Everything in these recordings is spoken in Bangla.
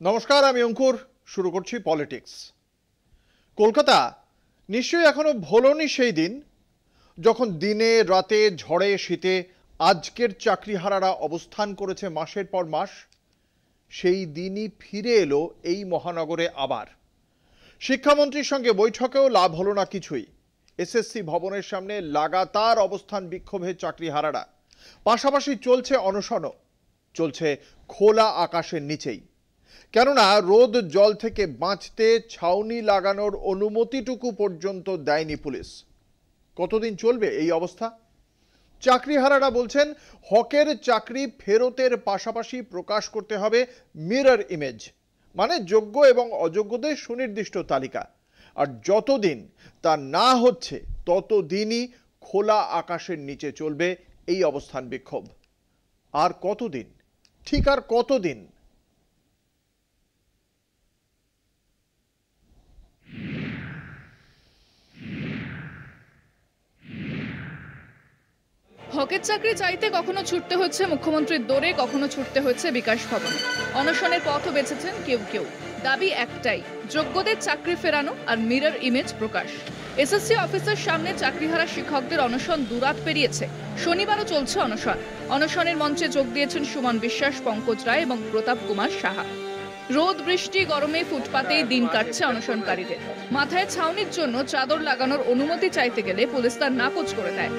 নমস্কার, আমি অঙ্কুর। শুরু করছি পলিটিক্স। কলকাতা নিশ্চয়ই এখনো ভোলনি সেই দিন যখন দিনে রাতে ঝড়ে শীতে আজকের চাকরিহারারা অবস্থান করেছে মাসের পর মাস। সেই দিনই ফিরে এলো এই মহানগরে আবার। শিক্ষামন্ত্রীর সঙ্গে বৈঠকেও লাভ হলো না কিছুই। এসএসসি ভবনের সামনে লাগাতার অবস্থান বিক্ষোভে চাকরিহারারা, পাশাপাশি চলছে অনশনও, চলছে খোলা আকাশের নিচেই। কেননা রোদ জল থেকে বাঁচতে ছাউনি লাগানোর অনুমতিটুকু পর্যন্ত দেয়নি পুলিশ। কতদিন চলবে এই অবস্থা? চাকরিহারারা বলছেন হকের চাকরি ফেরতের পাশাপাশি প্রকাশ করতে হবে মিরর ইমেজ, মানে যোগ্য এবং অযোগ্যদের সুনির্দিষ্ট তালিকা। আর যতদিন তা না হচ্ছে ততদিনই খোলা আকাশের নিচে চলবে এই অবস্থান বিক্ষোভ। আর কতদিন, ঠিক আর কতদিন? হকের চাকরি চাইতে কখনো ছুটতে হচ্ছে মুখ্যমন্ত্রীর দৌড়ে, কখনো ছুটতে হচ্ছে বিকাশ ভবনে। অনশনের পথও বেছেছেন কেউ কেউ। দাবি একটাই, যোগ্যদের চাকরি ফেরানো আর মিরর ইমেজ প্রকাশ। এসএসসি অফিসের সামনে চাকরিহারা শিক্ষকদের অনশন দুরাত পেরিয়েছে। শনিবারও চলছে অনশন। অনশনের মঞ্চে যোগ দিয়েছেন সুমন বিশ্বাস, পঙ্কজ রায় এবং প্রতাপ কুমার সাহা। রোদ বৃষ্টি গরমে ফুটপাতেই দিন কাটছে অনশনকারীদের। মাথায় ছাউনির জন্য চাদর লাগানোর অনুমতি চাইতে গেলে পুলিশ তার নাকচ করে দেয়।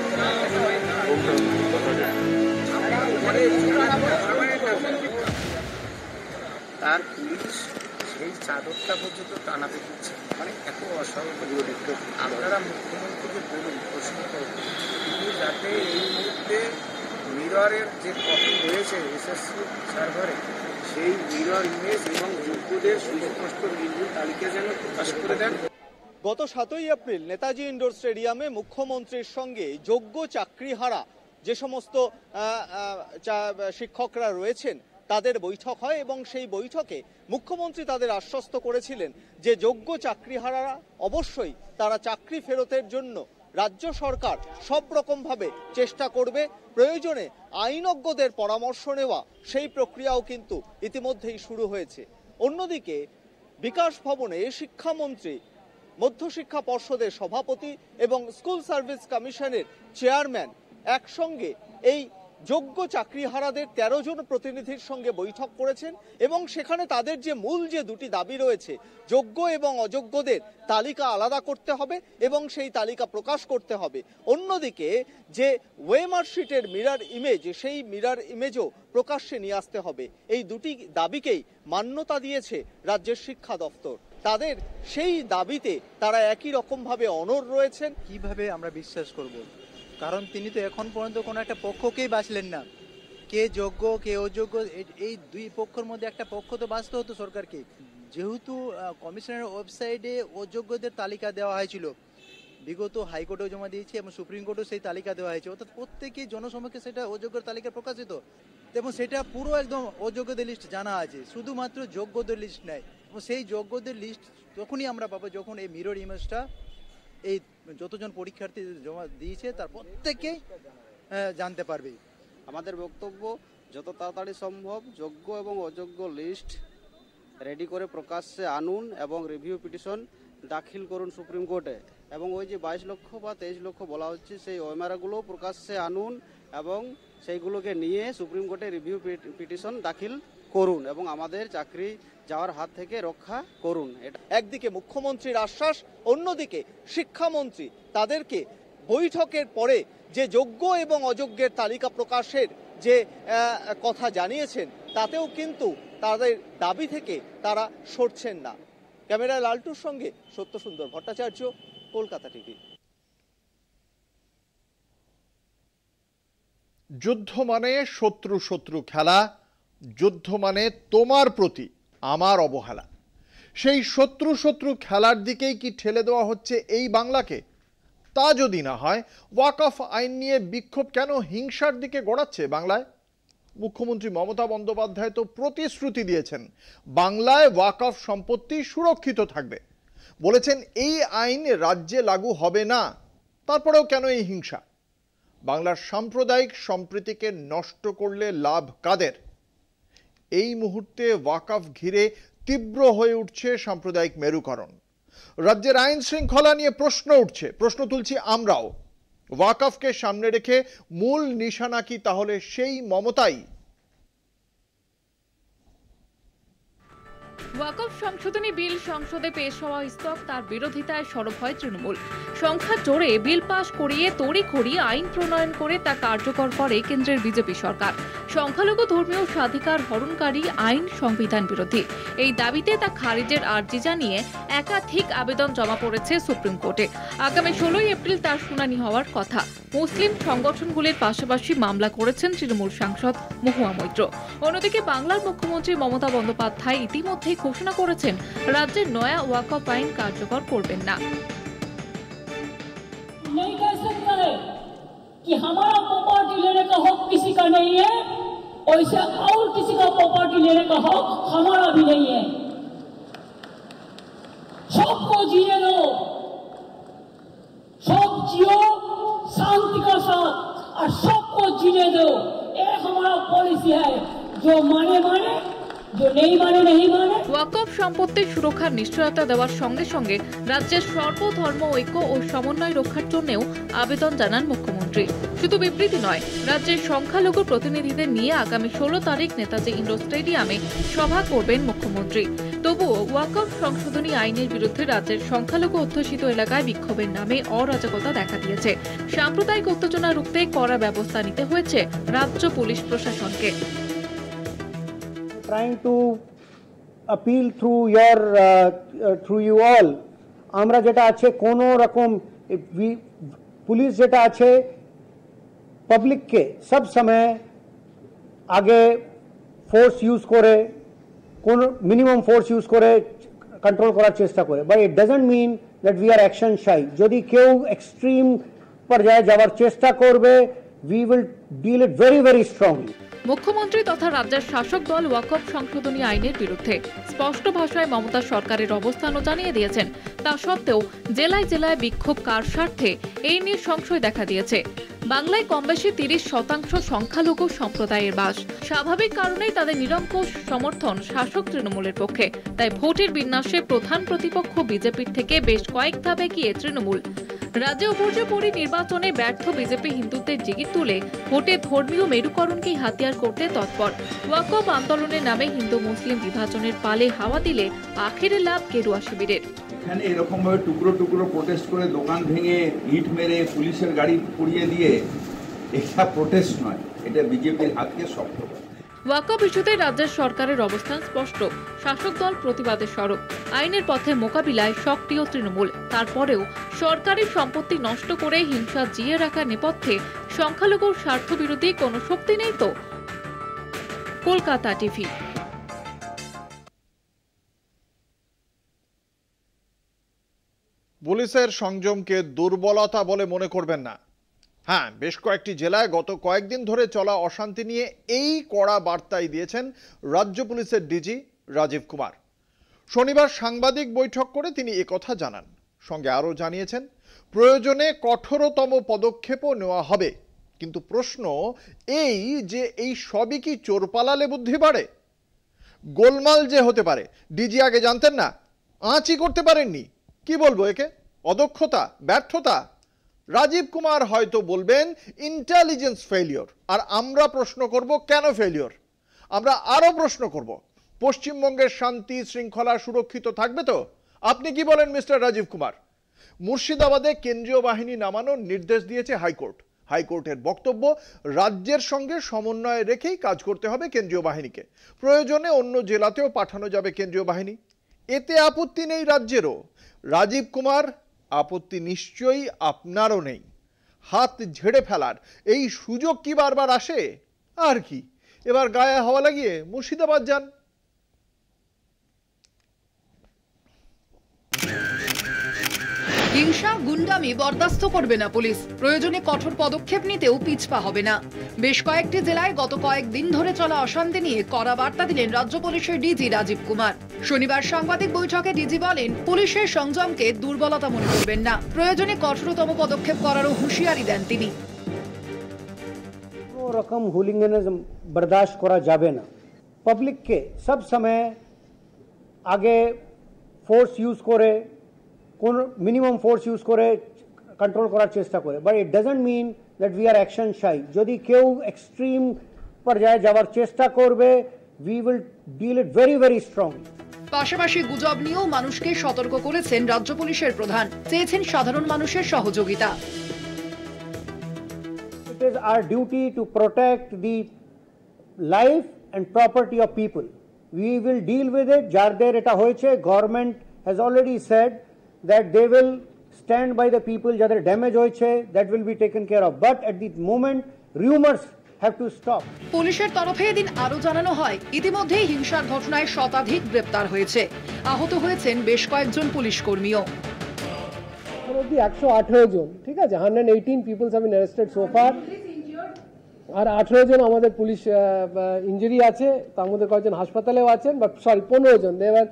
তার পুলিশ সেই চাদরটা পর্যন্ত টানাতে দিচ্ছে, মানে এত অস্বাভাবিক। আপনারা মুখ্যমন্ত্রীকে বলুন, প্রশ্ন করুন, তিনি যাতে এই মুহূর্তে মিররের যে কপি রয়েছে এসএসসি সার্ভারে, সেই মিরর ইমেজ এবং যোগ্যদের সুস্পষ্ট নির্ভুল তালিকা যেন প্রকাশ করে দেন। গত 7ই এপ্রিল নেতাজি ইন্ডোর স্টেডিয়ামে মুখ্যমন্ত্রীর সঙ্গে যোগ্য চাকরিহারা যে সমস্ত শিক্ষকরা রয়েছেন তাদের বৈঠক হয় এবং সেই বৈঠকে মুখ্যমন্ত্রী তাদের আশ্বস্ত করেছিলেন যে যোগ্য চাকরিহারারা অবশ্যই তারা চাকরি ফেরতের জন্য রাজ্য সরকার সব রকমভাবে চেষ্টা করবে। প্রয়োজনে আইনজ্ঞদের পরামর্শ নেওয়া সেই প্রক্রিয়াও কিন্তু ইতিমধ্যেই শুরু হয়েছে। অন্যদিকে বিকাশ ভবনে শিক্ষামন্ত্রী, মধ্যশিক্ষা পর্ষদের সভাপতি এবং স্কুল সার্ভিস কমিশনের চেয়ারম্যান একসঙ্গে এই যোগ্য চাকরিহারাদের 13 জন প্রতিনিধির সঙ্গে বৈঠক করেছেন এবং সেখানে তাদের যে মূল যে দুটি দাবি রয়েছে, যোগ্য এবং অযোগ্যদের তালিকা আলাদা করতে হবে এবং সেই তালিকা প্রকাশ করতে হবে। অন্যদিকে যে ওয়েমার্কশিটের মিরর ইমেজ, সেই মিরর ইমেজও প্রকাশ্যে নিয়ে আসতে হবে। এই দুটি দাবিকেই মান্যতা দিয়েছে রাজ্যের শিক্ষা দপ্তর। তাদের সেই দাবিতে তারা একই রকমভাবে অনড় রয়েছেন। কিভাবে আমরা বিশ্বাস করব? কারণ তিনি তো এখন পর্যন্ত কোনো একটা পক্ষকেই বাছলেন না। কে যোগ্য কে অযোগ্য, এই দুই পক্ষের মধ্যে একটা পক্ষ তো বাছতে হতো সরকারকে। যেহেতু কমিশনের ওয়েবসাইটে অযোগ্যদের তালিকা দেওয়া হয়েছিল, বিগত হাইকোর্টেও জমা দিয়েছে এবং সুপ্রিম কোর্টেও সেই তালিকা দেওয়া হয়েছে, অর্থাৎ প্রত্যেকেই জনসমক্ষে সেটা অযোগ্যের তালিকা প্রকাশিত এবং সেটা পুরো একদম অযোগ্যদের লিস্ট জানা আছে, শুধুমাত্র যোগ্যদের লিস্ট নেই। এবং সেই যোগ্যদের লিস্ট তখনই আমরা পাবো যখন এই মিরর ইমেজটা এই যতজন পরীক্ষার্থী জমা দিয়েছে তার প্রত্যেকেই জানতে পারবে। আমাদের বক্তব্য, যত তাড়াতাড়ি সম্ভব যোগ্য এবং অযোগ্য লিস্ট রেডি করে প্রকাশ্যে আনুন এবং রিভিউ পিটিশন দাখিল করুন সুপ্রিম কোর্টে। এবং ওই যে 22 লক্ষ বা 23 লক্ষ বলা হচ্ছে, সেই ওএমআরগুলো প্রকাশ্যে আনুন এবং সেইগুলোকে নিয়ে সুপ্রিম কোর্টে রিভিউ পিটিশন দাখিল করুন এবং আমাদের চাকরি যাওয়ার হাত থেকে রক্ষা করুন। এটা একদিকে মুখ্যমন্ত্রীর আশ্বাস, অন্যদিকে শিক্ষামন্ত্রী তাদেরকে বৈঠকের পরে যে যোগ্য এবং অযোগ্যের তালিকা প্রকাশের যে কথা জানিয়েছেন, তাতেও কিন্তু তাদের দাবি থেকে তারা সরছেন না। ক্যামেরায় লালটুর সঙ্গে সত্যসুন্দর ভট্টাচার্য, কলকাতা টিভি। যুদ্ধ মানে শত্রু শত্রু খেলা, যুদ্ধ মানে তোমার প্রতি আমার অবহেলা। সেই শত্রু শত্রু খেলার দিকেই কি ঠেলে দেওয়া হচ্ছে এই বাংলাকে? তা যদি না হয়, ওয়াকফ আইন নিয়ে বিক্ষোভ কেন হিংসার দিকে গড়াচ্ছে বাংলায়? মুখ্যমন্ত্রী মমতা বন্দ্যোপাধ্যায় তো প্রতিশ্রুতি দিয়েছেন বাংলায় ওয়াকফ সম্পত্তি সুরক্ষিত থাকবে। বলেছেন এই আইন রাজ্যে লাগু হবে না। তারপরেও কেন এই হিংসা? বাংলার সাম্প্রদায়িক সম্প্রীতিকে নষ্ট করলে লাভ কাদের? এই মুহূর্তে ওয়াকফ ঘিরে তীব্র হয়ে উঠছে সাম্প্রদায়িক মেরুকরণ। রাজ্যের আইন শৃঙ্খলা নিয়ে প্রশ্ন তুলছি আমরাও। ওয়াকফকে সামনে রেখে মূল নিশানা কি তাহলে সেই মমতাই? ওয়াকফ সংশোধনী বিল সংসদে পেশ হওয়া স্তব তার বিরোধিতায় সরব হয় তৃণমূল। সংখ্যা জোরে বিল পাশ করিয়ে তড়িঘড়ি আইন প্রণয়ন করে তা কার্যকর করে কেন্দ্রের বিজেপি সরকার। সংখ্যালঘু ধর্মীয় স্বাধিকার হরণকারী আইন সংবিধান বিরোধী এই দাবিতে তা খারিজের আর্জি জানিয়ে একাধিক আবেদন জমা পড়েছে সুপ্রিম কোর্টে। আগামী 16 এপ্রিল তার শুনানি হওয়ার কথা। মুসলিম সংগঠনগুলির পাশাপাশি মামলা করেছেন তৃণমূল সাংসদ মহুয়া মৈত্র। অন্যদিকে বাংলার মুখ্যমন্ত্রী মমতা বন্দ্যোপাধ্যায় ইতিমধ্যেই ঘোষণা করেছেন রাজ্যের নয়া ওয়াকফ আইন কার্যকর করবেন না। नहीं कह सकता है कि हमारा प्रॉपर्टी लेने का हक किसी का नहीं है, वैसे और किसी का प्रॉपर्टी लेने का हक हमारा भी नहीं है। सबको जीने दो, सब जियो शांति का साथ और सबको जीने दो, ये हमारा पॉलिसी है। जो माने माने, जो नहीं माने नहीं माने। ওয়াকফ সম্পত্তির সুরক্ষার নিশ্চয়তা দেওয়ার সঙ্গে সঙ্গে রাজ্যের সর্বধর্ম ঐক্য ও সমন্বয় রক্ষার জন্যও আবেদন জানান মুখ্যমন্ত্রী। শুধু বিবৃতি নয়, রাজ্যের সংখ্যালঘু প্রতিনিধিদের নিয়ে আগামী 16 তারিখ নেতাজি ইন্ডোর স্টেডিয়ামে সভা করবেন মুখ্যমন্ত্রী। তবুও ওয়াকফ সংশোধনী আইনের বিরুদ্ধে রাজ্যের সংখ্যালঘু অধ্যুষিত এলাকায় বিক্ষোভের নামে অরাজকতা দেখা দিয়েছে। সাম্প্রদায়িক উত্তেজনা রুখতে কড়া ব্যবস্থা নিতে হয়েছে রাজ্য পুলিশ প্রশাসনকে। Trying to appeal through you all, আমরা যেটা আছে কোন রকম পুলিশ যেটা আছে পাবলিককে সব সময় আগে ফোর্স ইউজ করে, কোন মিনিমাম ফোর্স ইউজ করে কন্ট্রোল করার চেষ্টা করে, but it doesn't mean that we are action shy. যদি কেউ এক্সট্রিম পর্যায়ে যাওয়ার চেষ্টা করবে, we will deal it very very strongly. মুখ্যমন্ত্রী তথা রাজ্যের শাসক দল ওয়াকফ সংশোধনী আইনের বিরুদ্ধে স্পষ্ট ভাষায় মমতা সরকারের অবস্থানও জানিয়ে দিয়েছেন। তা সত্ত্বেও জেলায় জেলায় বিক্ষোভ কার স্বার্থে, এই নিয়ে সংশয় দেখা দিয়েছে। বাংলায় কমবেশি 30% সংখ্যালঘু সম্প্রদায়ের বাস। স্বাভাবিক কারণেই তাদের নিরঙ্কুশ সমর্থন শাসক তৃণমূলের পক্ষে। তাই ভোটের বিন্যাসে প্রধান প্রতিপক্ষ বিজেপির থেকে বেশ কয়েক ধাপ এগিয়ে তৃণমূল। রাজ্যে উপর্যুপরি নির্বাচনে ব্যর্থ বিজেপি হিন্দুত্বের জিগির তুলে ভোটে ধর্মীয় মেরুকরণকেই হাতিয়ার করতে তৎপর। ওয়াকফ আন্দোলনের নামে হিন্দু মুসলিম বিভাজনের পালে হাওয়া দিলে আখেরে লাভ গেরুয়া শিবিরের। এখানে এরকম ভাবে টুকরো টুকরো প্রোটেস্ট করে, দোকান ভেঙে, ইট মেরে, পুলিশের গাড়ি পুড়িয়ে দিয়ে, এটা প্রোটেস্ট নয়, এটা বিজেপির হাতকে শক্ত করে। ওয়াকফ ইস্যুতে রাজ্যের সরকারের অবস্থান স্পষ্ট। শাসক দল প্রতিবাদের সরব। আইনের পথে মোকাবিলায় সক্রিয় তৃণমূল। তারপরেও সরকারি সম্পত্তি নষ্ট করে হিংসা জিয়ে রাখার নেপথ্যে সংখ্যালঘুর স্বার্থবিরোধী কোনো শক্তি নেই তো। কলকাতা টিভি। পুলিশের সংযমকে দুর্বলতা বলে মনে করবেন না। হ্যাঁ, বেশ কয়েকটি জেলায় গত কয়েকদিন ধরে চলা অশান্তি নিয়ে এই কড়া বার্তাই দিয়েছেন রাজ্য পুলিশের ডিজি রাজীব কুমার। শনিবার সাংবাদিক বৈঠক করে তিনি একথা জানান। সঙ্গে আরও জানিয়েছেন, প্রয়োজনে কঠোরতম পদক্ষেপও নেওয়া হবে। কিন্তু প্রশ্ন এই যে এই সবই কি চোর পালালে বুদ্ধি বাড়ে? গোলমাল যে হতে পারে ডিজি আগে জানতেন না, আঁচই করতে পারেননি। কি বলবো একে? অদক্ষতা, ব্যর্থতা? রাজীব কুমার হয়তো বলবেন ইন্টেলিজেন্স ফেলিওর। আর আমরা প্রশ্ন করব, কেন ফেলিওর? আমরা আরো প্রশ্ন করব, পশ্চিমবঙ্গের শান্তি শৃঙ্খলা সুরক্ষিত থাকবে তো? আপনি কি বলেন মিস্টার রাজীব কুমার? মুর্শিদাবাদে কেন্দ্রীয় বাহিনী নামানোর নির্দেশ দিয়েছে হাইকোর্ট। হাইকোর্টের বক্তব্য, রাজ্যের সঙ্গে সমন্বয় রেখেই কাজ করতে হবে কেন্দ্রীয় বাহিনীকে। প্রয়োজনে অন্য জেলাতেও পাঠানো যাবে কেন্দ্রীয় বাহিনী। এতে আপত্তি নেই রাজ্যেরও। রাজীব কুমার, আপত্তি নিশ্চয়ই আপনারও নেই। হাত ঝেড়ে ফেলার এই সুযোগ কি বারবার আসে? আর কি, এবার গায়ে হাওয়া লাগিয়ে মুর্শিদাবাদ যান। হিংসা গুন্ডামি বরদাস্ত করবে না পুলিশ। প্রয়োজনে কঠোর পদক্ষেপ নিতেও পিছপা হবে না। বেশ কয়েকটি জেলায় গত কয়েকদিন ধরে চলা অশান্তি নিয়ে কড়া বার্তা দিলেন রাজ্য পুলিশের ডিজি রাজীব কুমার। শনিবার সাংবাদিক বৈঠকে ডিজি বলেন, পুলিশের সংযমকে দুর্বলতা মনে করবেন না, প্রয়োজনে কঠোরতম পদক্ষেপ করারও হুঁশিয়ারি দেন তিনি। কোনো রকম হুলিগানিজম বরদাস্ত করা যাবে না। পাবলিককে সব সময় আগে ফোর্স ইউজ করে কোন মিনিমাম ফোর্স ইউজ করে কন্ট্রোল করার চেষ্টা করে, but it doesn't mean that we are action shy. যদি কেউ এক্সট্রিম পর্যায়ে যাওয়ার চেষ্টা করবে, we will deal it very very strongly. পাশাপাশি গুজব নিয়েও মানুষকে সতর্ক করেছেন রাজ্য পুলিশের প্রধান, চেয়েছেন সাধারণ মানুষের সহযোগিতা। It is our duty to protect the life and property of people. We will deal with it. যাদের এটা হয়েছে, government has already said that they will stand by the people. যাদের ড্যামেজ হয়েছে, that will be taken care of. But at the moment, rumors have to stop. পুলিশের তরফে এদিন আরো জানানো হয়, ইতিমধ্যেই হিংসার ঘটনায় শতাধিক গ্রেপ্তার হয়েছে, আহত হয়েছেন বেশ কয়েকজন পুলিশ কর্মীও। 118 জন, ঠিক আছে, 118 peoples have been arrested so far, আর 18 জন আমাদের পুলিশ ইনজুরি আছে, তার মধ্যে কয়েকজন হাসপাতালেও আছেন, বা সরি 15 জন দেবার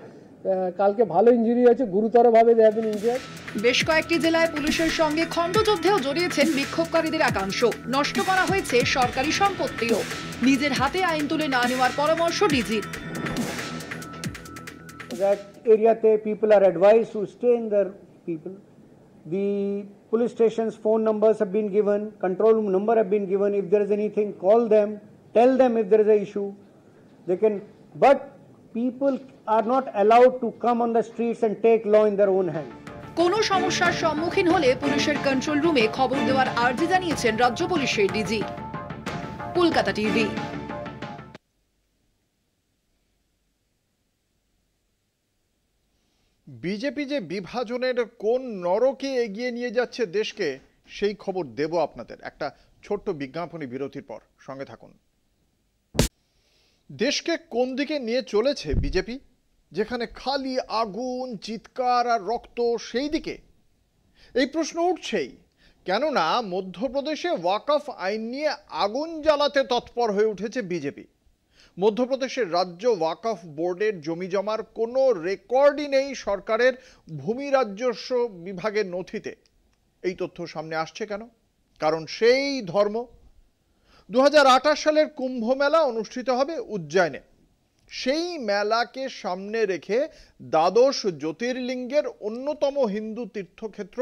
কালকে ভালো ইনজুরি হয়েছে, গুরুতরভাবে দে হ্যাভ বিন ইনজুর্ড। বেশ কয়েকটি জেলায় পুলিশের সঙ্গে খণ্ডযুদ্ধেও জড়িয়েছেন বিক্ষোভকারীদের একাংশ, নষ্ট করা হয়েছে সরকারি সম্পত্তিও। নিজের হাতে আইন তুলে না নেওয়ার পরামর্শ ডিজির। That এরিয়াতে people are advised to stay in their people. The police stations phone numbers have been given, control room number have been given. If there is anything, call them, tell them if there is an issue. They can, but people are not allowed to come on the streets and take law in their own hands. কোনো সমস্যার সম্মুখীন হলে পুলিশের কন্ট্রোল রুমে খবর দেওয়ার আর্জি জানিয়েছেন রাজ্য পুলিশের ডিজি। কলকাতা টিভি। বিজেপি যে বিভাজনের কোন নরকে এগিয়ে নিয়ে যাচ্ছে দেশকে, সেই খবর দেব আপনাদের একটা ছোট্ট বিজ্ঞাপনী বিরতির পর। সঙ্গে থাকুন। দেশকে কোন দিকে নিয়ে চলেছে বিজেপি, যেখানে খালি আগুন, চিৎকার আর রক্ত, সেই দিকে? এই প্রশ্ন উঠছেই, কেননা মধ্যপ্রদেশে ওয়াকফ আইন নিয়ে আগুন জ্বালাতে তৎপর হয়ে উঠেছে বিজেপি। মধ্যপ্রদেশের রাজ্য ওয়াকফ বোর্ডের জমি জমার কোনো রেকর্ডই নেই সরকারের ভূমি রাজস্ব বিভাগের নথিতে। এই তথ্য সামনে আসছে কেন? কারণ সেই ধর্ম। 2028 সালের কুম্ভ মেলা অনুষ্ঠিত হবে উজ্জয়নে। সেই মেলাকে সামনে রেখে দ্বাদশ জ্যোতির্লিঙ্গের অন্যতম হিন্দু তীর্থক্ষেত্র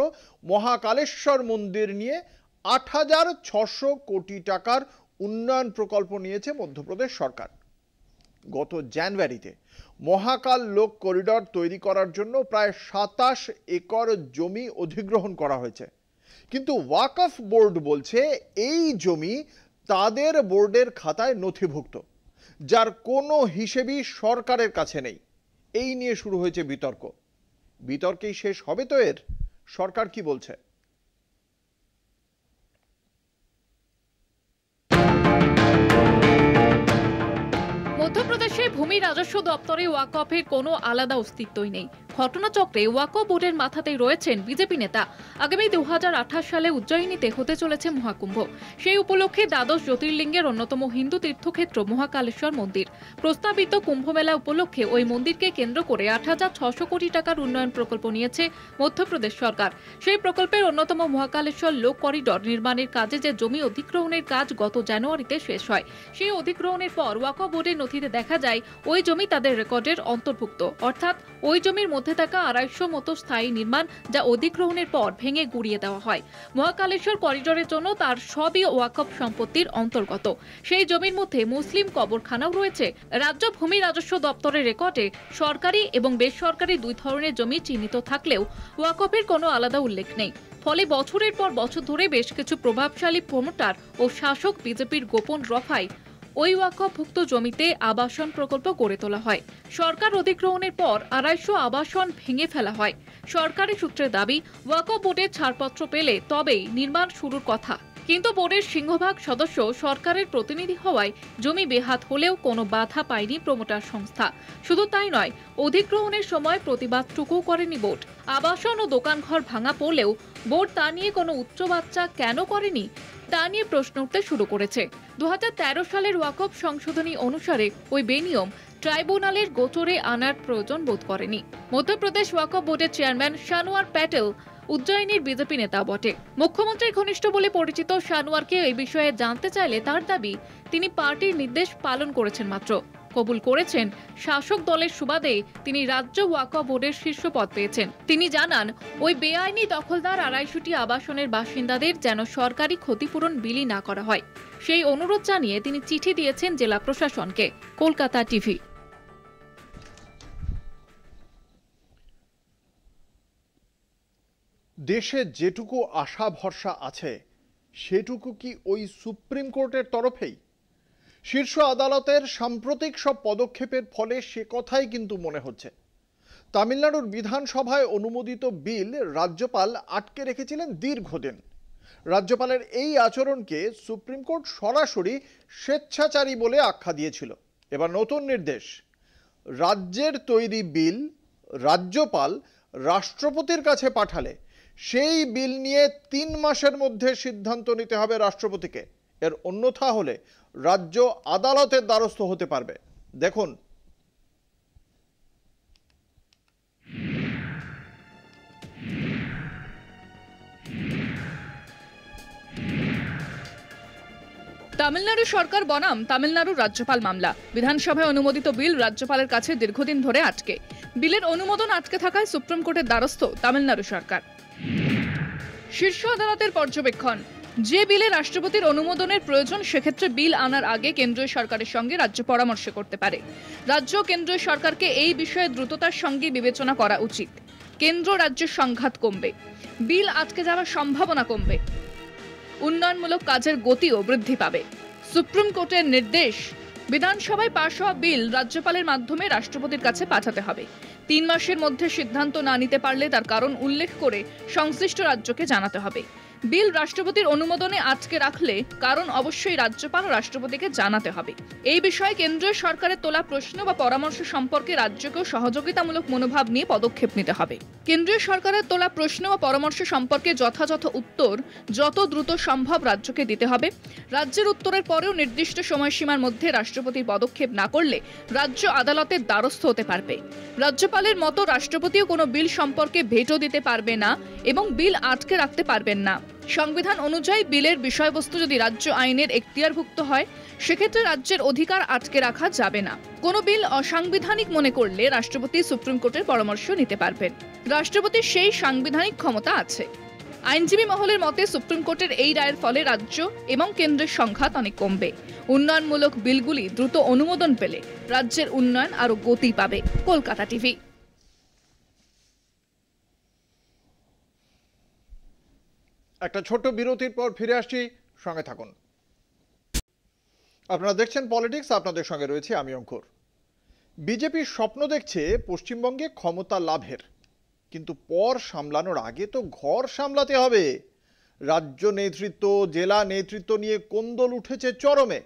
মহাকালেশ্বর মন্দির নিয়ে 8,600 কোটি টাকার উন্নয়ন প্রকল্প নিয়েছে মধ্যপ্রদেশ সরকার। গত জানুয়ারিতে মহাকাল লোক করিডর তৈরি করার জন্য প্রায় 27 একর জমি অধিগ্রহণ করা হয়েছে, কিন্তু ওয়াকফ বোর্ড বলছে এই জমি তাদের বোর্ডের খাতায় নথিভুক্ত, যার কোনো হিসেবই সরকারের কাছে নেই। এই নিয়ে শুরু হয়েছে বিতর্ক। বিতর্কেই শেষ হবে তো এর? সরকার কি বলছে? মধ্যপ্রদেশে ভূমি রাজস্ব দপ্তরে ওয়াকফের কোনো আলাদা অস্তিত্বই নেই। ঘটনাচক্রে ওয়াকফ বোর্ডের মাথাতেই রয়েছেন বিজেপি নেতা। আগামী 2028 সালে উজ্জয়িনীতে হতে চলেছে মহাকুম্ভ। সেই উপলক্ষে দ্বাদশ জ্যোতির্লিঙ্গের অন্যতম হিন্দু তীর্থক্ষেত্র মহাকালেশ্বর মন্দির। প্রস্তাবিত কুম্ভমেলা উপলক্ষে ওই মন্দিরকে কেন্দ্র করে 8,600 কোটি টাকার উন্নয়ন প্রকল্প নিয়েছে মধ্যপ্রদেশ সরকার। সেই প্রকল্পের অন্যতম মহাকালেশ্বর লোক করিডর নির্মাণের কাজে যে জমি অধিগ্রহণের কাজ গত জানুয়ারিতে শেষ হয়, সেই অধিগ্রহণের পর ওয়াকফ বোর্ডের নথিতে দেখা যায় ওই জমি তাদের রেকর্ডের অন্তর্ভুক্ত, অর্থাৎ ওই জমির মধ্যে থাকা 250 মতো স্থায়ী নির্মাণ যা অধিগ্রহণের পর ভেঙে গুড়িয়ে দেওয়া হয়। মহাকালেশ্বর করিডোরের জন্য তার সবই ওয়াকফ সম্পত্তির অন্তর্গত। সেই জমির মধ্যে মুসলিম কবরখানাও রয়েছে। রাজ্য ভূমি রাজস্ব দপ্তরের রেকর্ডে সরকারি এবং বেসরকারি দুই ধরনের জমি চিহ্নিত থাকলেও ওয়াকফের কোনো আলাদা উল্লেখ নেই। ফলে বছরের পর বছর ধরে বেশ কিছু প্রভাবশালী প্রমোটার ও শাসক বিজেপির গোপন রফায় ওই ওয়াকফভুক্ত জমিতে আবাসন প্রকল্প গড়ে তোলা হয়। সরকার অধিগ্রহণের পর 250 আবাসন ভেঙে ফেলা হয়। সরকারি সূত্রের দাবি, ওয়াকফ বোর্ডের ছাড়পত্র পেলে তবেই নির্মাণ শুরুর কথা। কিন্তু বোর্ডের সিংহভাগ সদস্য সরকারের প্রতিনিধি হওয়ায় জমি বেহাত হলেও কোনো বাধা পায়নি প্রমোটার সংস্থা। শুধু তাই নয়, অধিগ্রহণের সময় প্রতিবাদটুকু করেনি বোর্ড। আবাসন ও দোকানঘর ভাঙা পড়লেও বোর্ড তা নিয়ে কোনো উচ্চবাচ্চা কেন করেনি তা নিয়ে প্রশ্ন উঠতে শুরু করেছে। 2013 সালের ওয়াকফ সংশোধনী অনুসারে ওই বেনিয়ম ট্রাইব্যুনালের গোচরে আনার প্রয়োজন বোধ করেনি। মধ্যপ্রদেশ ওয়াকফ বোর্ডের চেয়ারম্যান শানোয়ার প্যাটেল উজ্জয়িনীর বিজেপি নেতা বটে। মুখ্যমন্ত্রীর ঘনিষ্ঠ বলে পরিচিত শানোয়ারকে এই বিষয়ে জানতে চাইলে তার দাবি, তিনি পার্টির নির্দেশ পালন করেছেন মাত্র। কবুল করেছেন শাসক দলের সুবাদে তিনি রাজ্য ওয়াকফ বোর্ডের শীর্ষ পদ পেয়েছেন। তিনি জানান, ওই বেআইনি দখলদার 250টি আবাসনের বাসিন্দাদের যেন সরকারি ক্ষতিপূরণ বিলি না করা হয়, সেই অনুরোধ জানিয়ে তিনি চিঠি দিয়েছেন জেলা প্রশাসনকে। কলকাতা টিভি। দেশে যেটুকু আশা ভরসা আছে সেটুকু কি ওই সুপ্রিম কোর্টের তরফেই? শীর্ষ আদালতের সাম্প্রতিক সব পদক্ষেপের ফলে সে কথাই কিন্তু মনে হচ্ছে। তামিলনাড়ুর বিধানসভায় অনুমোদিত বিল রাজ্যপাল আটকে রেখেছিলেন দীর্ঘদিন। রাজ্যপালের এই আচরণকে সুপ্রিম কোর্ট সরাসরি স্বেচ্ছাচারী বলে আখ্যা দিয়েছিল। এবার নতুন নির্দেশ, রাজ্যের তৈরি বিল রাজ্যপাল রাষ্ট্রপতির কাছে পাঠালে সেই বিল নিয়ে 3 মাসের মধ্যে সিদ্ধান্ত নিতে হবে রাষ্ট্রপতিকে। এর অন্যথা হলে রাজ্য আদালতের দ্বারস্থ হতে পারবে। দেখুন, তামিলনাড়ু সরকার বনাম তামিলনাড়ুর রাজ্যপাল মামলা। বিধানসভায় অনুমোদিত বিল রাজ্যপালের কাছে দীর্ঘদিন ধরে আটকে। বিলের অনুমোদন আটকে থাকায় সুপ্রিম কোর্টের দ্বারস্থ তামিলনাড়ু সরকার। শীর্ষ আদালতের পর্যবেক্ষণ, যে বিলে রাষ্ট্রপতির অনুমোদনের প্রয়োজন সেক্ষেত্রে বিল আনার আগে কেন্দ্রীয় সরকারের সঙ্গে রাজ্য পরামর্শ করতে পারে। রাজ্য কেন্দ্রীয় সরকারকে এই বিষয়ে দ্রুততার সঙ্গে বিবেচনা করা উচিত। কেন্দ্র রাজ্যের সংঘাত কমবে, বিল আটকে যাওয়ার সম্ভাবনা কমবে, উন্নয়নমূলক কাজের গতিও বৃদ্ধি পাবে। সুপ্রিম কোর্টের নির্দেশ, বিধানসভায় পাশ হওয়া বিল রাজ্যপালের মাধ্যমে রাষ্ট্রপতির কাছে পাঠাতে হবে। 3 মাসের মধ্যে সিদ্ধান্ত না নিতে পারলে তার কারণ উল্লেখ করে সংশ্লিষ্ট রাজ্যকে জানাতে হবে। বিল রাষ্ট্রপতির অনুমোদনে আটকে রাখলে কারণ অবশ্যই রাজ্যপাল ও রাষ্ট্রপতিকে জানাতে হবে। এই বিষয়ে কেন্দ্রীয় সরকারের তোলা প্রশ্ন বা পরামর্শ সম্পর্কে রাজ্যকেও সহযোগিতামূলক মনোভাব নিয়ে পদক্ষেপ নিতে হবে। কেন্দ্রীয় সরকারের তোলা প্রশ্ন বা পরামর্শ সম্পর্কে যথাযথ উত্তর যত দ্রুত সম্ভব রাজ্যকে দিতে হবে। রাজ্যের উত্তরের পরেও নির্দিষ্ট সময়সীমার মধ্যে রাষ্ট্রপতির পদক্ষেপ না করলে রাজ্য আদালতের দ্বারস্থ হতে পারবে। রাজ্যপালের মতো রাষ্ট্রপতিও কোনো বিল সম্পর্কে ভেটো দিতে পারবে না এবং বিল আটকে রাখতে পারবেন না। সংবিধান অনুযায়ী বিলের বিষয়বস্তু যদি রাজ্য আইনের এখতিয়ারভুক্ত হয় সেক্ষেত্রে রাজ্যের অধিকার আটকে রাখা যাবে না। কোনো বিল অসাংবিধানিক মনে করলে রাষ্ট্রপতি সুপ্রিম কোর্টের পরামর্শ নিতে পারবেন। রাষ্ট্রপতির সেই সাংবিধানিক ক্ষমতা আছে। আইনজীবী মহলের মতে সুপ্রিম কোর্টের এই রায়ের ফলে রাজ্য এবং কেন্দ্রের সংঘাত অনেক কমবে। উন্নয়নমূলক বিলগুলি দ্রুত অনুমোদন পেলে রাজ্যের উন্নয়ন আরো গতি পাবে। কলকাতা টিভি। একটা ছোট্ট বিরতির পর ফিরে আসছি, সঙ্গে থাকুন। আপনারা দেখছেন পলিটিক্স, আপনাদের সঙ্গে রয়েছে আমি অঙ্কুর। বিজেপি স্বপ্ন দেখছে পশ্চিমবঙ্গে ক্ষমতা লাভের, কিন্তু পর সামলানোর আগে তো ঘর সামলাতে হবে। রাজ্য নেতৃত্ব, জেলা নেতৃত্ব নিয়ে কোন্দল উঠেছে চরমে।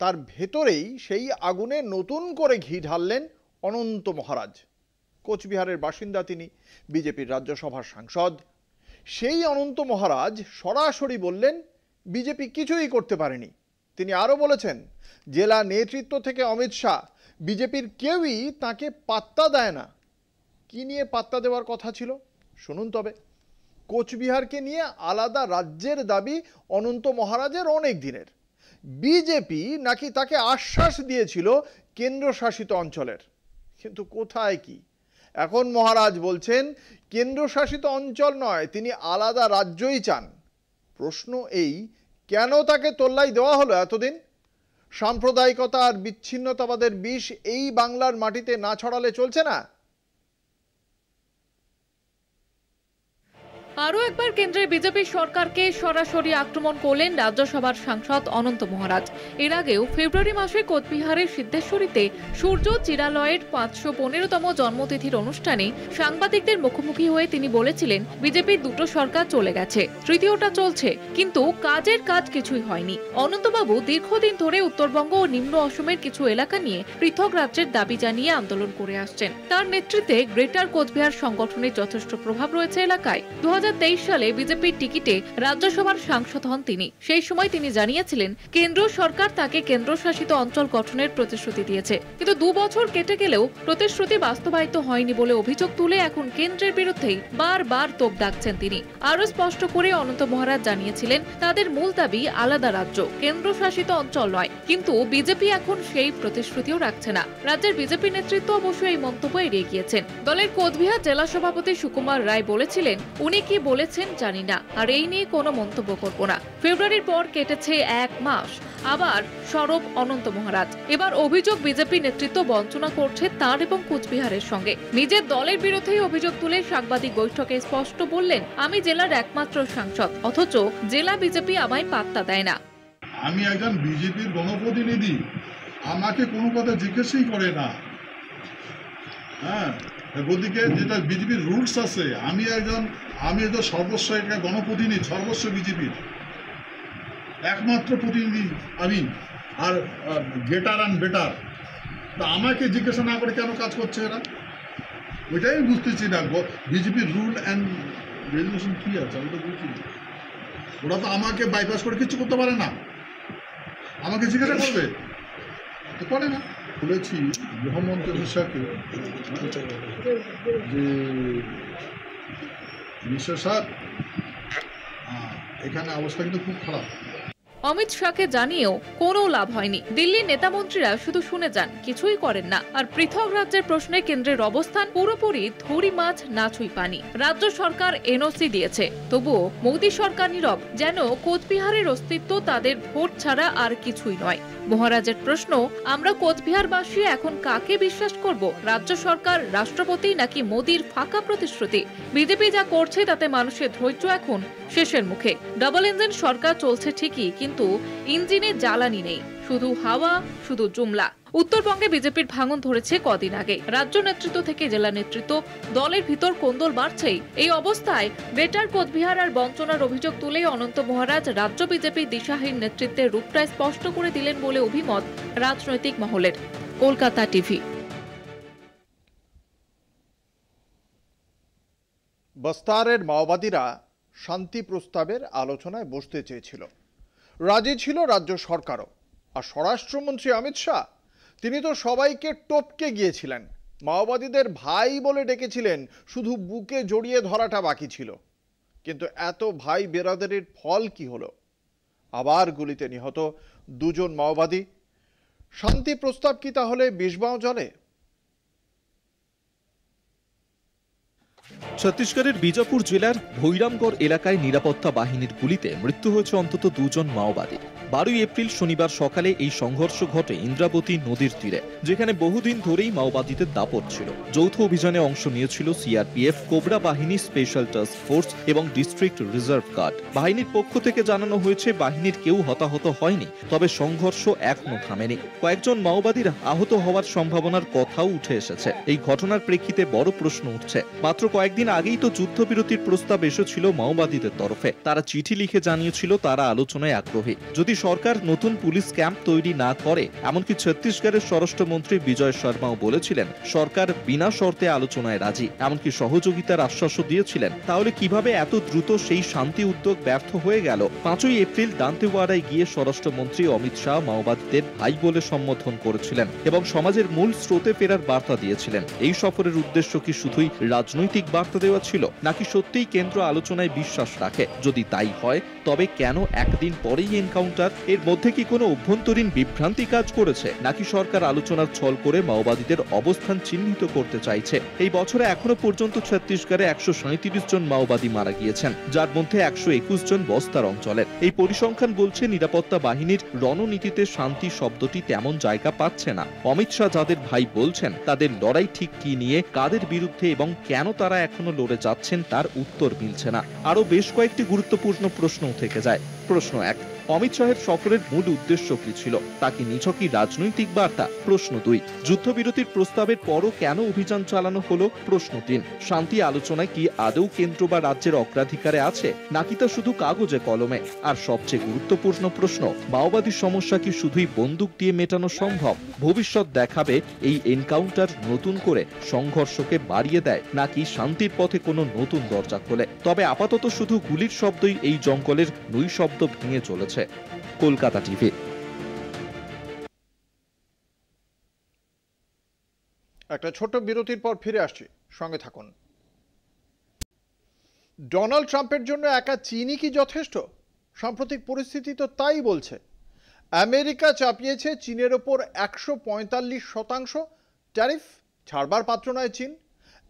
তার ভেতরেই সেই আগুনে নতুন করে ঘি ঢাললেন অনন্ত মহারাজ। কোচবিহারের বাসিন্দা তিনি, বিজেপির রাজ্যসভার সাংসদ। সেই অনন্ত মহারাজ সরাসরি বললেন বিজেপি কিছুই করতে পারেনি। তিনি আরও বলেছেন, জেলা নেতৃত্ব থেকে অমিত শাহ, বিজেপির কেউই তাকে পাত্তা দেয় না। কি নিয়ে পাত্তা দেওয়ার কথা ছিল শুনুন তবে। কোচবিহারকে নিয়ে আলাদা রাজ্যের দাবি অনন্ত মহারাজের অনেক দিনের। বিজেপি নাকি তাকে আশ্বাস দিয়েছিল কেন্দ্রশাসিত অঞ্চলের, কিন্তু কোথায় কি। এখন মহারাজ বলছেন কেন্দ্রশাসিত অঞ্চল নয়, তিনি আলাদা রাজ্যই চান। প্রশ্ন এই, কেন তাকে তোল্লাই দেওয়া হলো এতদিন? সাম্প্রদায়িকতা আর বিচ্ছিন্নতাবাদের বিষ এই বাংলার মাটিতে না ছড়ালে চলছে না। আরও একবার কেন্দ্রের বিজেপি সরকারকে সরাসরি আক্রমণ করলেন রাজ্যসভার সাংসদ অনন্ত মহারাজ। এর আগেও ফেব্রুয়ারি মাসে কোচবিহারের সিদ্ধেশ্বরীতে সূর্য চিরালয়ের 515তম জন্মতিথির অনুষ্ঠানে সাংবাদিকদের মুখোমুখি হয়ে তিনি বলেছিলেন, বিজেপির 2টো সরকার চলে গেছে, তৃতীয়টা চলছে, কিন্তু কাজের কাজ কিছুই হয়নি। অনন্তবাবু দীর্ঘদিন ধরে উত্তরবঙ্গ ও নিম্ন অসমের কিছু এলাকা নিয়ে পৃথক রাজ্যের দাবি জানিয়ে আন্দোলন করে আসছেন। তার নেতৃত্বে গ্রেটার কোচবিহার সংগঠনের যথেষ্ট প্রভাব রয়েছে এলাকায়। 2023 সালে বিজেপির টিকিটে রাজ্যসভার সাংসদ হন তিনি। সেই সময় তিনি জানিয়েছিলেন কেন্দ্র সরকার তাকে কেন্দ্রশাসিত অঞ্চল গঠনের প্রতিশ্রুতি দিয়েছে, কিন্তু 2 বছর কেটে গেলেও প্রতিশ্রুতি বাস্তবায়িত হয়নি বলে অভিযোগ তুলে এখন কেন্দ্রের বিরুদ্ধেই বারবার তোপ দাগছেন তিনি। আরো স্পষ্ট করে অনন্ত মহারাজ জানিয়েছিলেন তাদের মূল দাবি আলাদা রাজ্য, কেন্দ্রশাসিত অঞ্চল নয়। কিন্তু বিজেপি এখন সেই প্রতিশ্রুতিও রাখছে না। রাজ্যের বিজেপি নেতৃত্ব অবশ্যই এই মন্তব্য এড়িয়ে গিয়েছেন। দলের কোচবিহার জেলা সভাপতি সুকুমার রায় বলেছিলেন উনি কি বলেছেন জানি না, আর এই নিয়ে কোনো মন্তব্য করব না। ফেব্রুয়ারির পর কেটেছে 1 মাস, আবার সরব অনন্ত মহারাজ। এবার অভিযোগ বিজেপি নেতৃত্ব বঞ্চনা করছে তার এবং কোচবিহারের সঙ্গে। নিজের দলের বিরুদ্ধেই অভিযোগ তুলে সাংবাদিক বৈঠকে স্পষ্ট বললেন আমি জেলার একমাত্র সাংসদ, অথচ জেলা বিজেপি আমায় পাত্তা দেয় না। আমি একজন বিজেপির গণপ্রতিনিধি, আমাকে কোনো কথা জিজ্ঞেসই করে না। হ্যাঁ, ওদিকে যেটা বিজেপির রুলস আছে, আমি একজন সর্বস্ব একটা গণপ্রতিনিধি, সর্বস্ব বিজেপির একমাত্র প্রতিনিধি আমি, আর গেটার অ্যান্ড বেটার। তা আমাকে জিজ্ঞাসা না করে কেন কাজ করছে এরা, ওইটাই বুঝতেছি না। বিজেপির রুল অ্যান্ড রেজুলেশন কী আছে আমি তো বুঝি। ওরা তো আমাকে বাইপাস করে কিছু করতে পারে না, আমাকে জিজ্ঞাসা করবে তো করে না। বলেছি গৃহমন্ত্রী অমিত শাহকে যে মিস্টার শাহ, এখানে অবস্থা কিন্তু খুব খারাপ। অমিত শাহকে জানিয়েও কোনো লাভ হয়নি। দিল্লির নেতামন্ত্রীরা শুধু শুনে যান, কিছুই করেন না। আর পৃথক রাজ্যের প্রশ্নে কেন্দ্রের অবস্থান পুরোপুরি থুড়ি মাছ না ছুঁই পানি। রাজ্য সরকার এনওসি দিয়েছে, তবুও মোদী সরকার নীরব, যেন কোচবিহারের অস্তিত্ব তাদের ভোট ছাড়া আর কিছুই নয়। মহারাজের প্রশ্ন, আমরা কোচবিহারবাসী এখন কাকে বিশ্বাস করব? রাজ্য সরকার, রাষ্ট্রপতি নাকি মোদীর ফাঁকা প্রতিশ্রুতি? বিজেপি যা করছে তাতে মানুষের ধৈর্য এখন শেষের মুখে। ডাবল ইঞ্জিন সরকার চলছে ঠিকই, কিন্তু ইঞ্জিনে জ্বালানি নেই, শুধু হাওয়া, শুধু জুমলা। উত্তরবঙ্গে বিজেপির ভাঙন ধরেছে কদিন আগে। রাজ্য নেতৃত্ব থেকে জেলা নেতৃত্ব, দলের ভিতর কোন্দল বাড়ছেই। এই অবস্থায় গ্রেটার কোচবিহার আর বঞ্চনার অভিযোগ তুলে অনন্ত মহারাজ রাজ্য বিজেপি দিশাহীন নেতৃত্বের রূপটা স্পষ্ট করে দিলেন বলে অভিমত রাজনৈতিক মহলের। কলকাতা টিভি। বস্তারের মাওবাদীরা শান্তি প্রস্তাবের আলোচনায় বসতে চেয়েছিল, রাজি ছিল রাজ্য সরকারও। আর স্বরাষ্ট্রমন্ত্রী অমিত শাহ, তিনি তো সবাইকে টপকে গিয়েছিলেন, মাওবাদীদের ভাই বলে ডেকেছিলেন, শুধু বুকে জড়িয়ে ধরাটা বাকি ছিল। কিন্তু এত ভাই বেরাদারির ফল কি হলো? আবার গুলিতে নিহত 2 জন মাওবাদী। শান্তি প্রস্তাব কি তাহলে বিষবাও জলে? ছত্তিশগড়ের বিজাপুর জেলার ভৈরামগড় এলাকায় নিরাপত্তা বাহিনীর গুলিতে মৃত্যু হয়েছে অন্তত 2 জন মাওবাদী। 12 এপ্রিল শনিবার সকালে এই সংঘর্ষ ঘটে ইন্দ্রাবতী নদীর তীরে, যেখানে বহুদিন ধরেই মাওবাদীদের দাপট ছিল। যৌথ অভিযানে অংশ নিয়েছিল সিআরপিএফ, কোবরা বাহিনী, স্পেশাল টাস্ক ফোর্স এবং ডিস্ট্রিক্ট রিজার্ভ গার্ড। বাহিনীর পক্ষ থেকে জানানো হয়েছে বাহিনীর কেউ হতাহত হয়নি, তবে সংঘর্ষ এখনো থামেনি। কয়েকজন মাওবাদীর আহত হওয়ার সম্ভাবনার কথাও উঠে এসেছে। এই ঘটনার প্রেক্ষিতে বড় প্রশ্ন উঠছে, মাত্র কয়েকদিন আগেই তো যুদ্ধবিরতির প্রস্তাব এসেছিল মাওবাদীদের তরফে। তারা চিঠি লিখে জানিয়েছিল তারা আলোচনায় আগ্রহী। যদি সরকার নতুন পুলিশ ক্যাম্প তৈরি না করে, এমনকি ছত্তিশগড়ের স্বরাষ্ট্রমন্ত্রী বিজয় শর্মাও বলেছিলেন সরকার বিনা শর্তে আলোচনায় রাজি, এমনকি সহযোগিতার আশ্বাসও দিয়েছিলেন। তাহলে কিভাবে এত দ্রুত সেই শান্তি উদ্যোগ ব্যর্থ হয়ে গেল? 5ই এপ্রিল দান্তেওয়াড়ায় গিয়ে স্বরাষ্ট্রমন্ত্রী অমিত শাহ মাওবাদীদের ভাই বলে সম্বোধন করেছিলেন এবং সমাজের মূল স্রোতে ফেরার বার্তা দিয়েছিলেন। এই সফরের উদ্দেশ্য কি শুধুই রাজনৈতিক বার্তা দেওয়া ছিল, নাকি সত্যিই কেন্দ্র আলোচনায় বিশ্বাস রাখে? যদি তাই হয়, তবে কেন একদিন পরেই এনকাউন্টার? এর মধ্যে কি কোনো অভ্যন্তরীণ বিভ্রান্তি কাজ করেছে, নাকি সরকার আলোচনার ছল করে মাওবাদীদের অবস্থান চিহ্নিত করতে চাইছে? এই বছরে এখনো পর্যন্ত ছত্তিশগড়ে 137 জন মাওবাদী মারা গিয়েছেন, যার মধ্যে 121 জন বস্তার অঞ্চলের। এই পরিসংখ্যান বলছে নিরাপত্তা বাহিনীর রণনীতিতে শান্তি শব্দটি তেমন জায়গা পাচ্ছে না। অমিত শাহ যাদের ভাই বলছেন, তাদের লড়াই ঠিক কি নিয়ে, কাদের বিরুদ্ধে এবং কেন তারা এখনো লড়ে যাচ্ছেন তার উত্তর মিলছে না। আরো বেশ কয়েকটি গুরুত্বপূর্ণ প্রশ্ন থেকে যায়। প্রশ্ন 1, অমিত শাহের সফরের মূল উদ্দেশ্য কি ছিল? তা কি নিছকই রাজনৈতিক বার্তা? প্রশ্ন 2। যুদ্ধবিরতির প্রস্তাবের পরও কেন অভিযান চালানো হলো? প্রশ্ন 3। শান্তি আলোচনায় কি আদৌ কেন্দ্র বা রাজ্যের অগ্রাধিকারে আছে, নাকি তা শুধু কাগজে কলমে? আর সবচেয়ে গুরুত্বপূর্ণ প্রশ্ন, মাওবাদী সমস্যা কি শুধুই বন্দুক দিয়ে মেটানো সম্ভব? ভবিষ্যৎ দেখাবে এই এনকাউন্টার নতুন করে সংঘর্ষকে বাড়িয়ে দেয়, নাকি শান্তির পথে কোনো নতুন দরজা খোলে। তবে আপাতত শুধু গুলির শব্দই এই জঙ্গলের নৈঃশব্দ ভেঙে চলেছে। কলকাতা টিভি। একটা ছোট্ট বিরতির পর ফিরে আসছি, সঙ্গে থাকুন। ডোনাল্ড ট্রাম্পের জন্য একা চীনই কি যথেষ্ট? সাম্প্রতিক পরিস্থিতি তো তাই বলছে। আমেরিকা চাপিয়েছে চীনের ওপর 145% ট্যারিফ, ছাড়বার পাত্র নয় চীন।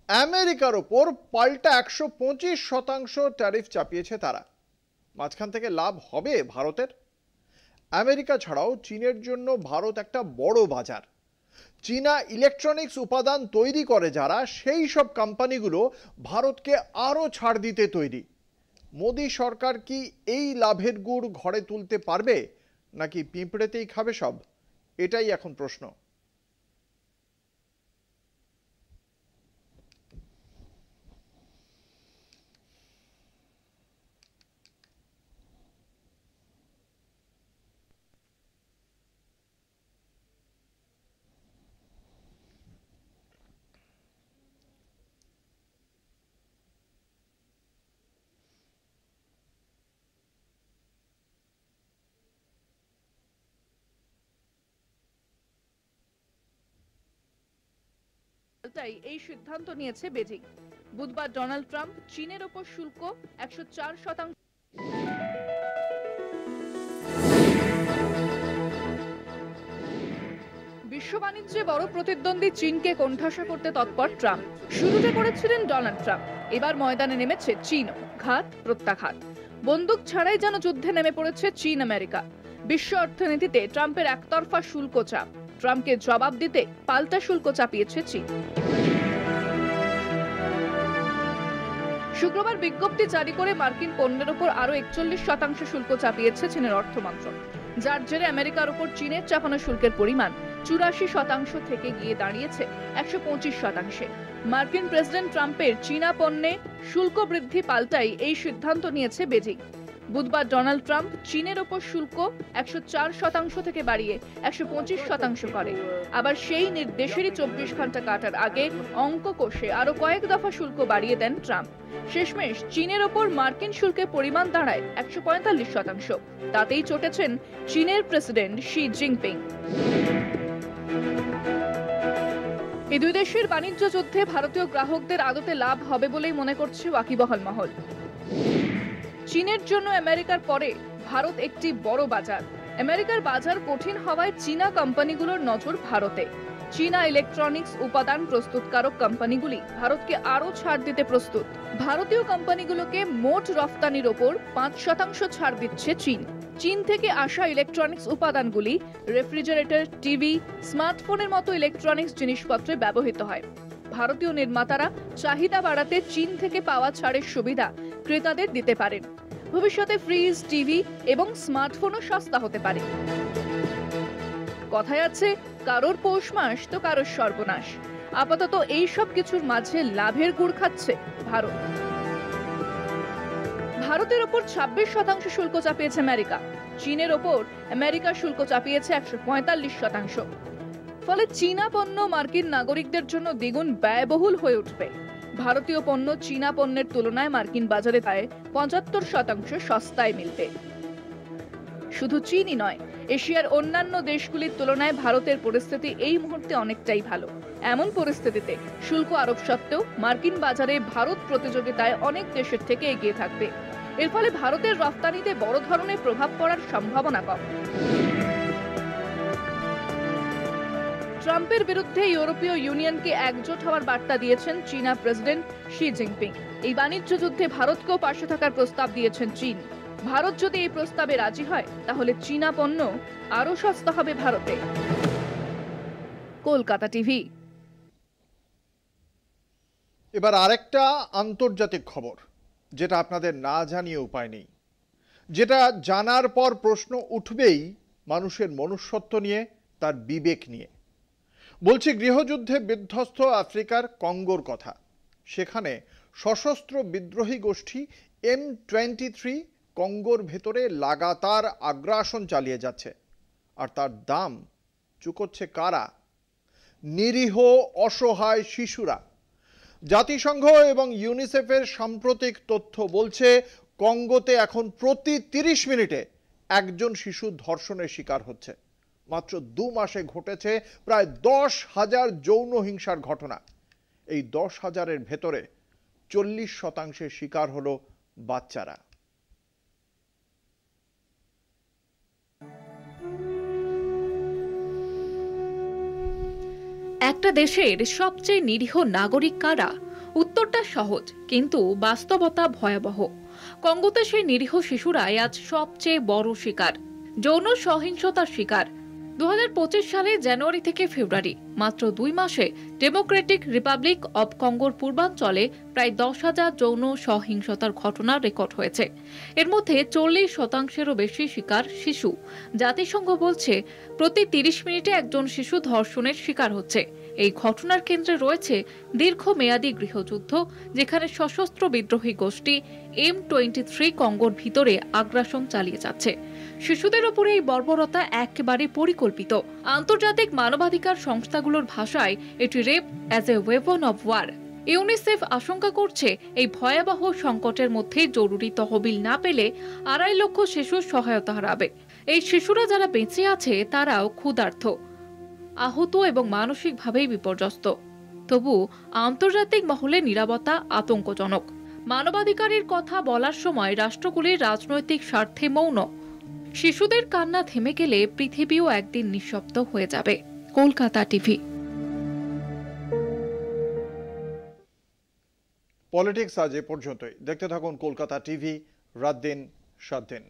আমেরিকার ওপর পাল্টা 125% ট্যারিফ চাপিয়েছে তারা। মাঝখান থেকে লাভ হবে ভারতের? আমেরিকা ছাড়াও চীনের জন্য ভারত একটা বড় বাজার। চীনা ইলেকট্রনিক্স উপাদান তৈরি করে যারা, সেই সব কোম্পানিগুলো ভারতকে আরও ছাড় দিতে তৈরি। মোদী সরকার কি এই লাভের গুড় ঘরে তুলতে পারবে, নাকি পিঁপড়েতেই খাবে সব? এটাই এখন প্রশ্ন। এই সিদ্ধান্ত নিয়েছে বেজিং। বুধবার ডোনাল্ড ট্রাম্প চীনের ওপর শুল্ক 104%। বিশ্ব বাণিজ্যে বড় প্রতিদ্বন্দ্বী চীনকে কোণঠাসা করতে তৎপর ট্রাম্প। শুরুতে করেছিলেন ডোনাল্ড ট্রাম্প, এবার ময়দানে নেমেছে চীনও। ঘাত প্রত্যাঘাত, বন্দুক ছাড়াই যেন যুদ্ধে নেমে পড়েছে চীন আমেরিকা। বিশ্ব অর্থনীতিতে ট্রাম্পের একতরফা শুল্ক চাপ, ট্রাম্পকে জবাব দিতে পাল্টা শুল্ক চাপিয়েছে চীন। শুক্রবার বিজ্ঞপ্তি জারি করে মার্কিন পণ্যের উপর আরো 41% শুল্ক চাপিয়েছে চীনের অর্থ মন্ত্রক, যার জেরে আমেরিকার উপর চীনের চাপানো শুল্কের পরিমাণ 84% থেকে গিয়ে দাঁড়িয়েছে 125%। মার্কিন প্রেসিডেন্ট ট্রাম্পের চীনা পণ্যে শুল্ক বৃদ্ধি পাল্টাই এই সিদ্ধান্ত নিয়েছে বেজিং। বুধবার ডোনাল্ড ট্রাম্প চীনের ওপর শুল্ক 104% থেকে বাড়িয়ে 125% করে। আবার সেই নির্দেশেরই 24 ঘন্টা কাটার আগে অঙ্ক কষে আরো কয়েক দফা শুল্ক বাড়িয়ে দেন ট্রাম্প। শেষমেশ চীনের ওপর মার্কিন শুল্কের পরিমাণ দাঁড়ায় 145%। তাতেই চটেছেন চীনের প্রেসিডেন্ট শি জিনপিং। এই দুই দেশের বাণিজ্য যুদ্ধে ভারতীয় গ্রাহকদের আদতে লাভ হবে বলেই মনে করছে ওয়াকিবহাল মহল। চীনের জন্য আমেরিকার পরে ভারত একটি বড় বাজার। আমেরিকার বাজার কঠিন হওয়ায় চীনা কোম্পানিগুলোর নজর ভারতে। চীনা ইলেকট্রনিক্স উপাদান প্রস্তুতকারক কোম্পানিগুলি ভারতকে আরও ছাড় দিতে প্রস্তুত। ভারতীয় কোম্পানিগুলোকে মোট রফতানির ওপর 5% ছাড় দিচ্ছে চীন। চীন থেকে আসা ইলেকট্রনিক্স উপাদানগুলি রেফ্রিজারেটর, টিভি, স্মার্টফোনের মতো ইলেকট্রনিক্স জিনিসপত্রে ব্যবহৃত হয়। ভারতীয় নির্মাতারা চাহিদা বাড়াতে চীন থেকে পাওয়া ছাড়ের সুবিধা ক্রেতাদের দিতে পারেন। ভবিষ্যতে ফ্রিজ, টিভি এবং স্মার্টফোনও সস্তা হতে পারে। কথায় আছে, কারোর পৌষ মাস তো কারোর সর্বনাশ। আপাতত এই সব কিছুর মাঝে লাভের গুড় খাচ্ছে ভারত। ভারতের ওপর 26% শুল্ক চাপিয়েছে আমেরিকা। চীনের ওপর আমেরিকা শুল্ক চাপিয়েছে 145%। ফলে চীনা পণ্য মার্কিন নাগরিকদের জন্য দ্বিগুণ ব্যয়বহুল হয়ে উঠবে। ভারতীয় পণ্য চীনা পণ্যের তুলনায় মার্কিন বাজারে প্রায় 75% সস্তায় মিলবে। শুধু চীনই নয়, এশিয়ার অন্যান্য দেশগুলির তুলনায় ভারতের পরিস্থিতি এই মুহূর্তে অনেকটাই ভালো। এমন পরিস্থিতিতে শুল্ক আরোপ সত্ত্বেও মার্কিন বাজারে ভারত প্রতিযোগিতায় অনেক দেশের থেকে এগিয়ে থাকবে। এর ফলে ভারতের রফতানিতে বড় ধরনের প্রভাব পড়ার সম্ভাবনা কম। ট্রাম্পের বিরুদ্ধে ইউরোপীয় ইউনিয়নকে একজোট হওয়ার বার্তা দিয়েছেন চীনা প্রেসিডেন্ট শি জিনপিং। এই বাণিজ্য যুদ্ধে ভারতকেও পাশে থাকার প্রস্তাব দিয়েছেন চীন। ভারত যদি এই প্রস্তাবে রাজি হয়, তাহলে চীনা পণ্য আরো সস্তা হবে ভারতে। কলকাতা টিভি। এবার আরেকটা আন্তর্জাতিক খবর, যেটা আপনাদের না জানিয়ে উপায় নেই। যেটা জানার পর প্রশ্ন উঠবেই মানুষের মনুষ্যত্ব নিয়ে, তার বিবেক নিয়ে। বলছি গৃহযুদ্ধে বিধ্বস্ত আফ্রিকার কঙ্গোর কথা। সেখানে সশস্ত্র বিদ্রোহী গোষ্ঠী M23 কঙ্গোর ভেতরে লাগাতার আগ্রাসন চালিয়ে যাচ্ছে, আর তার দাম চুকোচ্ছে কারা? নিরীহ অসহায় শিশুরা। জাতিসংঘ এবং ইউনিসেফের সাম্প্রতিক তথ্য বলছে কঙ্গোতে এখন প্রতি 30 মিনিটে একজন শিশু ধর্ষণের শিকার হচ্ছে। মাত্র 2 মাসে ঘটেছে প্রায় 10,000 যৌন হিংসার ঘটনা। এই 10,000-এর ভেতরে 40% শিকার হলো বাচ্চারা। একটা দেশের সবচেয়ে নিরীহ নাগরিক কারা? উত্তরটা সহজ, কিন্তু বাস্তবতা ভয়াবহ। কঙ্গোতে সেই নিরীহ শিশুরাই আজ সবচেয়ে বড় শিকার, যৌন সহিংসতার শিকার। 2025 সালে জানুয়ারি থেকে ফেব্রুয়ারি, মাত্র 2 মাসে ডেমোক্রেটিক রিপাবলিক অব কঙ্গোর পূর্বাঞ্চলে প্রায় 10,000 যৌন সহিংসতার ঘটনা রেকর্ড হয়েছে। এর মধ্যে 40%-এরও বেশি শিকার শিশু। জাতিসংঘ বলছে প্রতি 30 মিনিটে একজন শিশু ধর্ষণের শিকার হচ্ছে। এই ঘটনার কেন্দ্রে রয়েছে দীর্ঘমেয়াদী গৃহযুদ্ধ, যেখানে সশস্ত্র বিদ্রোহী গোষ্ঠী M23 কঙ্গোর ভিতরে আগ্রাসন চালিয়ে যাচ্ছে। শিশুদের উপরে এই বর্বরতা একেবারে পরিকল্পিত। আন্তর্জাতিক মানবাধিকার সংস্থাগুলোর ভাষায় এটি rape as a weapon of war. UNICEF আশঙ্কা করছে এই ভয়াবহ সংকটের মধ্যে জরুরি তহবিল না পেলে 2.5 লক্ষ শিশু সহায়তা হারাবে। এই শিশুরা যারা বেঁচে আছে তারাও ক্ষুধার্ত, আহত এবং মানসিকভাবেই বিপর্যস্ত। তবু আন্তর্জাতিক মহলে নীরবতা আতঙ্কজনক। মানবাধিকারের কথা বলার সময় রাষ্ট্রগুলির রাজনৈতিক স্বার্থে মৌন। শিশুদের কান্না থেমে গেলে পৃথিবীও একদিন নিঃশব্দ হয়ে যাবে। কলকাতা টিভি। পলিটিক্স আজ এ পর্যন্তই। দেখতে থাকুন কলকাতা টিভি, রাত দিন 7 দিন।